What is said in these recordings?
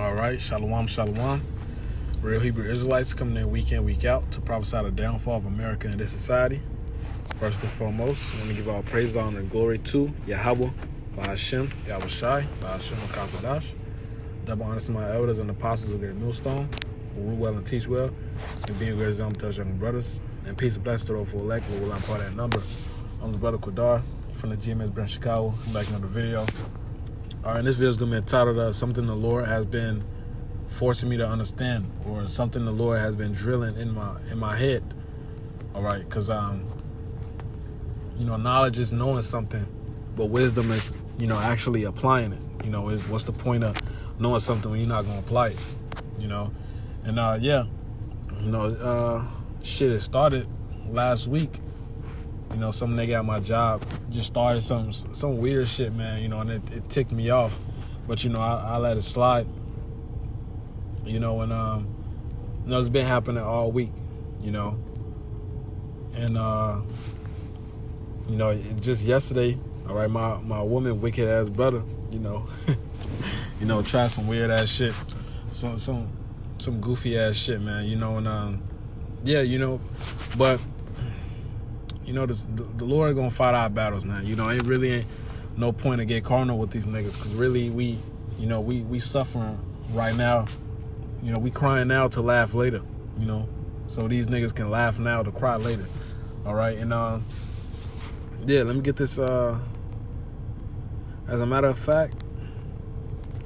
All right, shalom, shalom. Real Hebrew Israelites coming in week out to prophesy the downfall of America and this society. First and foremost, I want to give all praise, honor, and glory to Yahweh, Bahashem, Yahweh Shai, Bahashem, Akapadash. Double honor to my elders and apostles who get a millstone, who rule well and teach well, and being great example to us younger brothers. And peace and blessings to those for elect, who will not part of that number. I'm the brother Qadar from the GMS Brand Chicago. I'm back another video. All right, this video is going to be entitled something the Lord has been forcing me to understand, or something the Lord has been drilling in my head. All right, because knowledge is knowing something, but wisdom is actually applying it. What's the point of knowing something when you're not going to apply it? Shit, it started last week. Some nigga at my job just started some weird shit, man, and it ticked me off. But, I let it slide. It's been happening all week, And, just yesterday, all right, my woman, wicked ass brother, try some weird ass shit, some goofy ass shit, man, but the Lord gonna fight our battles, man. Ain't no point to get carnal with these niggas, because really we suffering right now. We crying now to laugh later, so these niggas can laugh now to cry later. All right, and let me get this. As a matter of fact,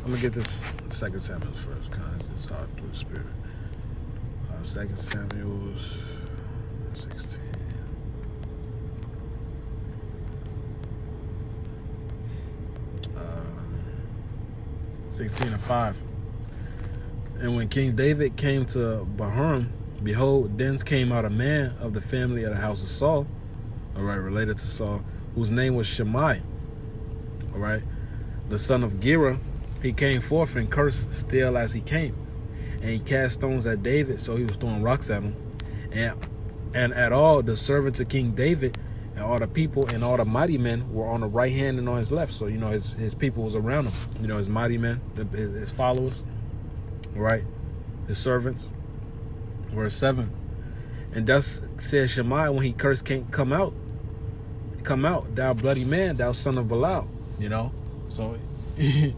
I'm gonna get this 2 Samuel first, kind of just start through the spirit. 2 Samuel 16. 16:5. And when King David came to Bahurim, behold, thence came out a man of the family of the house of Saul, all right, related to Saul, whose name was Shimei, all right, the son of Gera. He came forth and cursed still as he came, and he cast stones at David, so he was throwing rocks at him, and at all the servants of King David, and all the people and all the mighty men were on the right hand and on his left. So, his people was around him. His mighty men, his followers, right? His servants. Verse 7. And thus said Shimei when he cursed, can't come out, thou bloody man, thou son of Belial. So he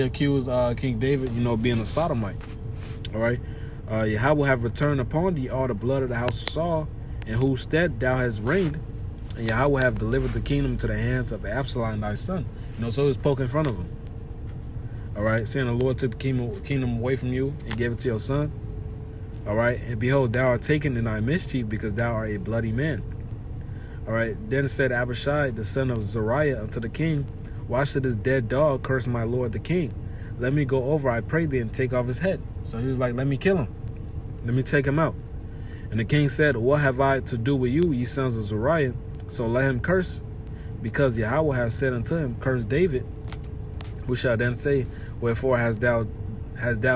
accused King David, being a sodomite. All right. Yahweh have returned upon thee all the blood of the house of Saul, in whose stead thou hast reigned. And Yahweh have delivered the kingdom to the hands of Absalom thy son. So he was poking fun of him. All right, saying the Lord took the kingdom away from you and gave it to your son. All right, and behold, thou art taken in thy mischief, because thou art a bloody man. All right, then said Abishai, the son of Zeruiah, unto the king, why should this dead dog curse my lord the king? Let me go over, I pray thee, and take off his head. So he was like, let me kill him. Let me take him out. And the king said, what have I to do with you, ye sons of Zeruiah? So let him curse, because Yahweh has said unto him, curse David. Who shall then say, wherefore hast thou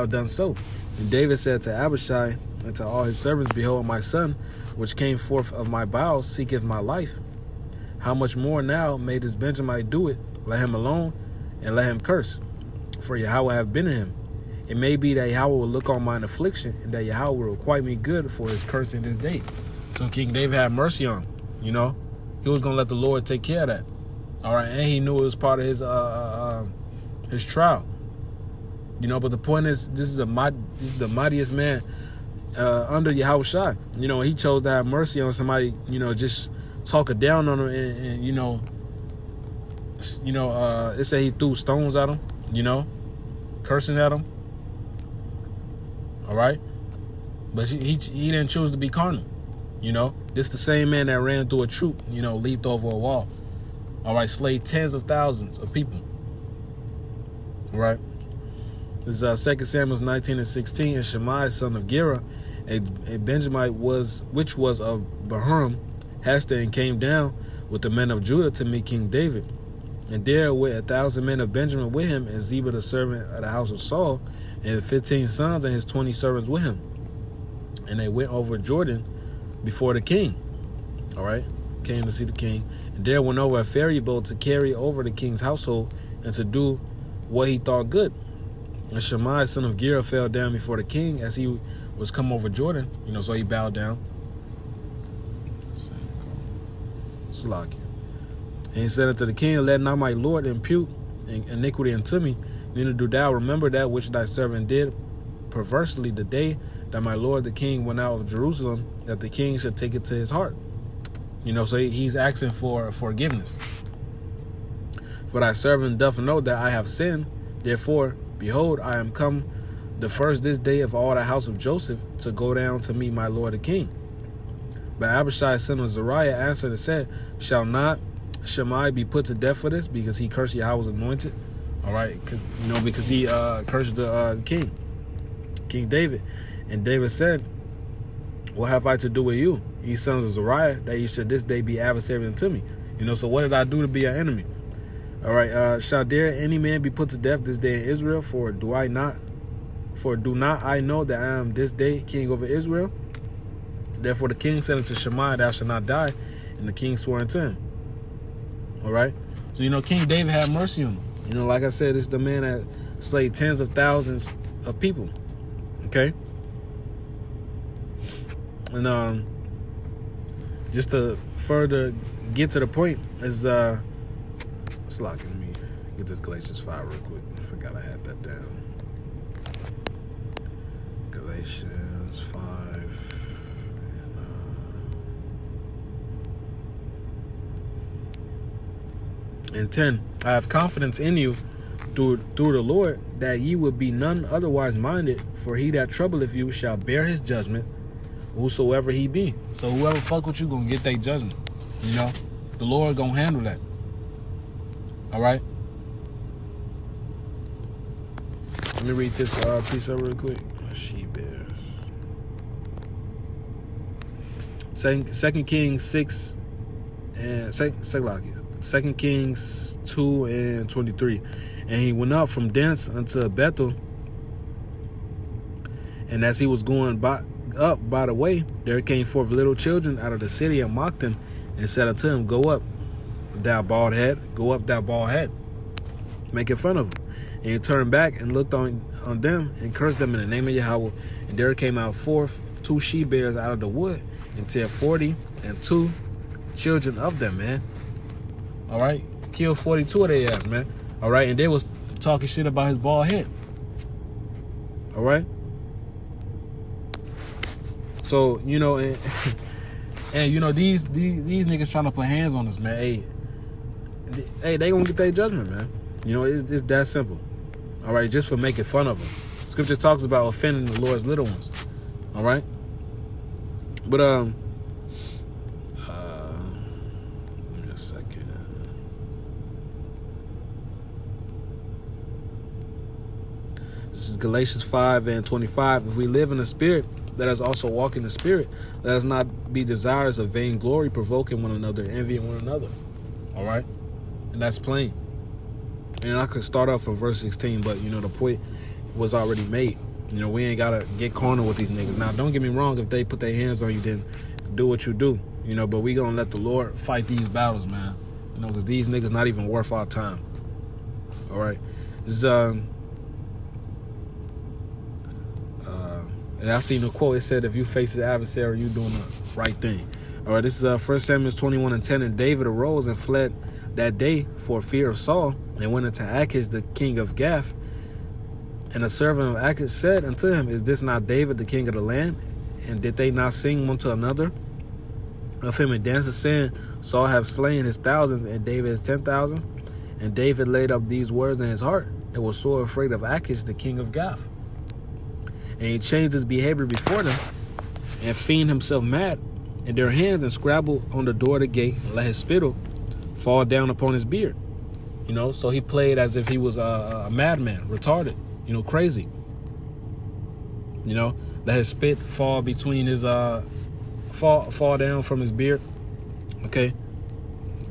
done so? And David said to Abishai and to all his servants, behold, my son, which came forth of my bowels, seeketh my life. How much more now may this Benjamite do it? Let him alone, and let him curse, for Yahweh have been in him. It may be that Yahweh will look on mine affliction, and that Yahweh will requite me good for his cursing this day. So King David had mercy on him, He was going to let the Lord take care of that. All right, and he knew it was part of his trial. But the point is, this is the mightiest man under Yahweh Shai. He chose to have mercy on somebody, just talking down on him, and it said he threw stones at him, cursing at him. All right, but he didn't choose to be carnal. This the same man that ran through a troop, leaped over a wall. All right, slayed tens of thousands of people. All right. This is 2 Samuel 19:16. And Shimei, son of Gera, a Benjamite, which was of Bahurim, hasted and came down with the men of Judah to meet King David. And there were 1,000 men of Benjamin with him, and Ziba the servant of the house of Saul, and 15 sons and his 20 servants with him. And they went over Jordan before the king. All right, came to see the king. And there went over a ferry boat to carry over the king's household and to do what he thought good. And Shimei, son of Gera, fell down before the king as he was come over Jordan. So he bowed down. Slack. And he said unto the king, let not my lord impute iniquity unto me, neither do thou remember that which thy servant did perversely the day that my lord the king went out of Jerusalem, that the king should take it to his heart. So he's asking for forgiveness. For thy servant doth know that I have sinned. Therefore, behold, I am come the first this day of all the house of Joseph to go down to meet my lord the king. But Abishai, son of Zeruiah, answered and said, shall not Shimei be put to death for this, because he cursed Yahweh's anointed? All right, because he cursed the King David. And David said, what have I to do with you, ye sons of Zeruiah, that ye should this day be adversary unto me? So what did I do to be your enemy? All right, shall there any man be put to death this day in Israel? For do not I know that I am this day king over Israel? Therefore the king said unto Shimei, thou shalt not die. And the king swore unto him. All right. So, King David had mercy on him. Like I said, this is the man that slayed tens of thousands of people. Okay. And just to further get to the point is let me get this Galatians 5 real quick. I forgot I had that down. Galatians 5 and 10. I have confidence in you through the Lord, that ye will be none otherwise minded, for he that troubleth you shall bear his judgment, whosoever he be. So whoever fuck with you gonna get their judgment. The Lord gonna handle that. All right. Let me read this piece up real quick. She bears. 2 Kings 6 and 2 Kings 2 and 23. And he went up from thence unto Bethel. And as he was going up by the way, there came forth little children out of the city and mocked him, and said unto him, go up, thou bald head, go up, thou bald head, making fun of him. And he turned back and looked on them and cursed them in the name of Yahweh. And there came out forth 2 she-bears out of the wood, and 40 and 2 children of them, man. All right, killed 42 of their ass, man. All right, and they was talking shit about his bald head. All right. So and these niggas trying to put hands on us, man. Hey, they gonna get their judgment, man. It's that simple. All right, just for making fun of them. Scripture talks about offending the Lord's little ones. All right, but give me a second. This is Galatians 5 and 25. If we live in the Spirit, let us also walk in the Spirit. Let us not be desirous of vainglory, provoking one another, envying one another. All right, and that's plain. And I could start off from verse 16, but the point was already made. We ain't gotta get cornered with these niggas. Now, don't get me wrong. If they put their hands on you, then do what you do. But we gonna let the Lord fight these battles, man. Because these niggas not even worth our time. All right. This is and I seen a quote. It said, "If you face the adversary, you doing the right thing." All right. This is 1 Samuel 21 and 10. And David arose and fled that day for fear of Saul, and went unto Achish the king of Gath. And the servant of Achish said unto him, is this not David the king of the land? And did they not sing one to another of him and dance, saying, Saul have slain his thousands, and David his 10,000? And David laid up these words in his heart, and was so afraid of Achish the king of Gath. And he changed his behavior before them, and feigned himself mad in their hands, and scrabbled on the door of the gate, and let his spittle fall down upon his beard. So he played as if he was a madman, retarded, crazy. Let his spit fall between his fall down from his beard. Okay.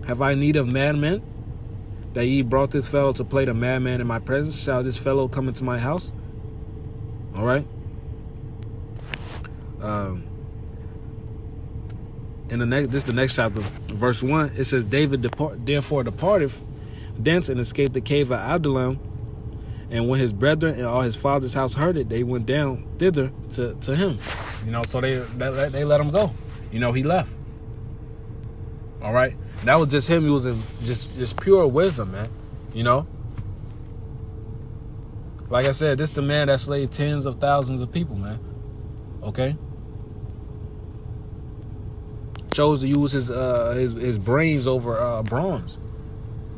Have I need of madmen, that ye brought this fellow to play the madman in my presence? Shall this fellow come into my house? All right. This is the next chapter, verse 1. It says, David therefore departed thence, and escaped the cave of Adullam, And when his brethren and all his father's house heard it, they went down thither to him. You know, so they let him go. You know, he left. All right. That was just him. He was in just pure wisdom, man. You know. Like I said, this the man that slayed tens of thousands of people, man. Okay. Chose to use his brains over bronze.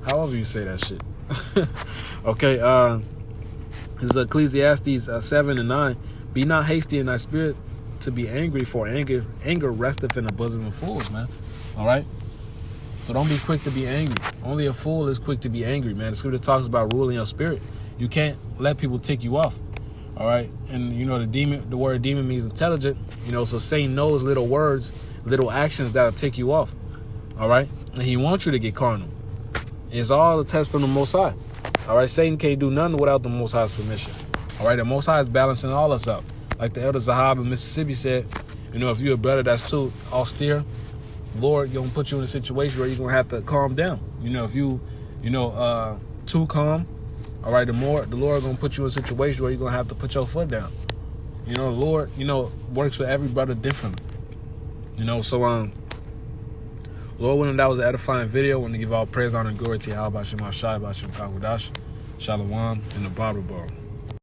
However you say that shit. Okay. This is Ecclesiastes 7 and 9. Be not hasty in thy spirit to be angry, for anger resteth in the bosom of fools, man. All right. So don't be quick to be angry. Only a fool is quick to be angry, man. The scripture talks about ruling your spirit. You can't let people tick you off. All right. And you know, the word demon means intelligent. You know, so Satan knows little words, little actions that'll tick you off. All right. And he wants you to get carnal. It's all a test from the Most High. All right. Satan can't do nothing without the Most High's permission. All right. The Most High is balancing all us out. Like the elder Zahab in Mississippi said, you know, if you're a brother that's too austere, Lord gonna put you in a situation where you're gonna have to calm down. You know, if you too calm, all right, the Lord gonna put you in a situation where you're gonna have to put your foot down. You know, the Lord, works with every brother differently. You know, so Lord willing, that was an edifying video. I want to give all praise, honor, and glory to Yahweh Shem HaShai, Bashem Kagudash, Shalom, and the Bible Bar.